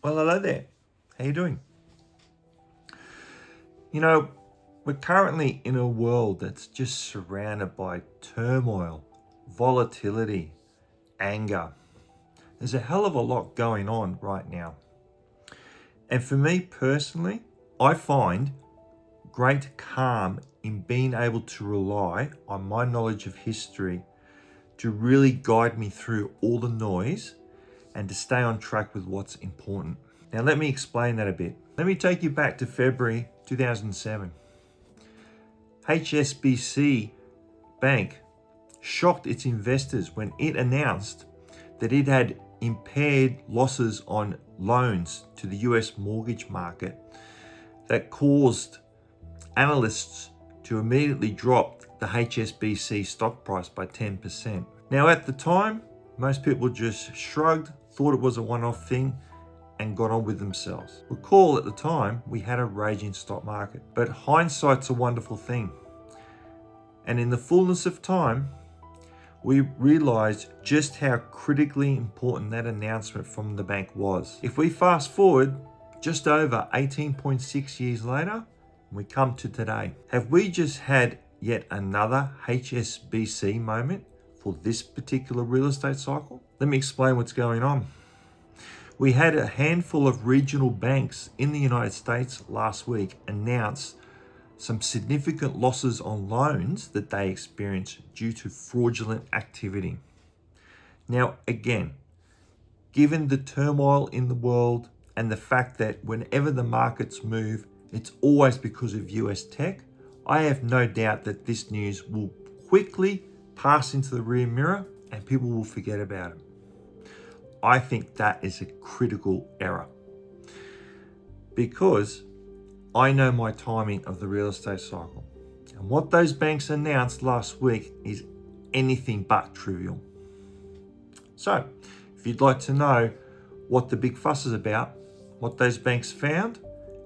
Well, hello there. How you doing? You know, we're currently in a world that's just surrounded by turmoil, volatility, anger. There's a hell of a lot going on right now. And for me personally, I find great calm in being able to rely on my knowledge of history to really guide me through all the noise and to stay on track with what's important. Now, let me explain that a bit. Let me take you back to February 2007. HSBC Bank shocked its investors when it announced that it had impaired losses on loans to the US mortgage market that caused analysts to immediately drop the HSBC stock price by 10%. Now, at the time, most people just shrugged, thought it was a one-off thing, and got on with themselves. Recall at the time, we had a raging stock market, but hindsight's a wonderful thing. And in the fullness of time, we realized just how critically important that announcement from the bank was. If we fast forward just over 18.6 years later, we come to today. Have we just had yet another HSBC moment for this particular real estate cycle? Let me explain what's going on. We had a handful of regional banks in the United States last week announce some significant losses on loans that they experienced due to fraudulent activity. Now, again, given the turmoil in the world and the fact that whenever the markets move, it's always because of US tech, I have no doubt that this news will quickly pass into the rear mirror and people will forget about it. I think that is a critical error because I know my timing of the real estate cycle. And what those banks announced last week is anything but trivial. So, if you'd like to know what the big fuss is about, what those banks found,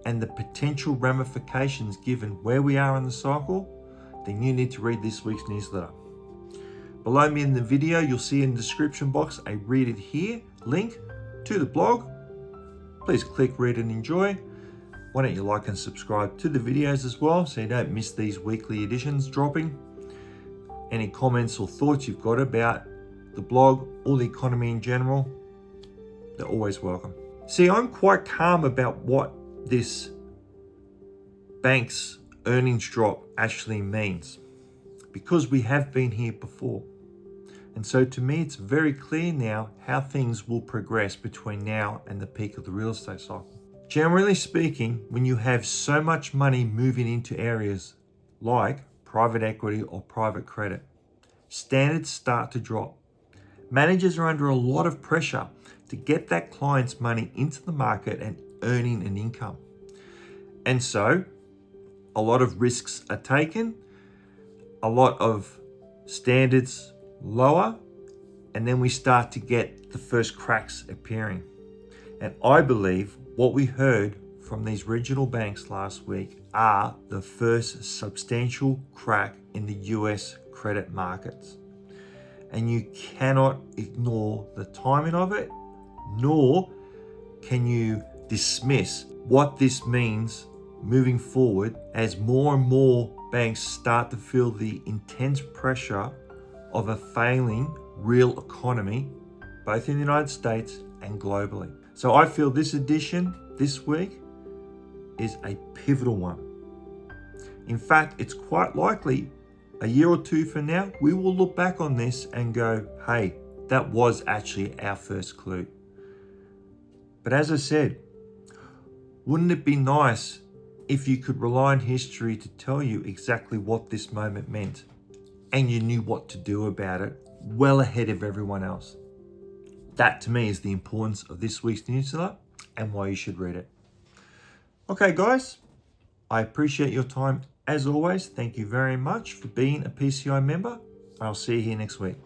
and the potential ramifications given where we are in the cycle, then you need to read this week's newsletter. Below me in the video, you'll see in the description box a read it here link to the blog. Please click, read and enjoy. Why don't you like and subscribe to the videos as well so you don't miss these weekly editions dropping. Any comments or thoughts you've got about the blog or the economy in general, they're always welcome. See, I'm quite calm about what this bank's earnings drop actually means because we have been here before. And so to me, it's very clear now how things will progress between now and the peak of the real estate cycle. Generally speaking, when you have so much money moving into areas like private equity or private credit, standards start to drop. Managers are under a lot of pressure to get that client's money into the market and earning an income. And so a lot of risks are taken, a lot of standards lower, and then we start to get the first cracks appearing. And I believe what we heard from these regional banks last week are the first substantial crack in the US credit markets. And you cannot ignore the timing of it, nor can you dismiss what this means moving forward as more and more banks start to feel the intense pressure of a failing real economy, both in the United States and globally. So I feel this edition this week is a pivotal one. In fact, it's quite likely a year or two from now, we will look back on this and go, hey, that was actually our first clue. But as I said, wouldn't it be nice if you could rely on history to tell you exactly what this moment meant and you knew what to do about it well ahead of everyone else? That to me is the importance of this week's newsletter and why you should read it. Okay, guys, I appreciate your time as always. Thank you very much for being a PCI member. I'll see you here next week.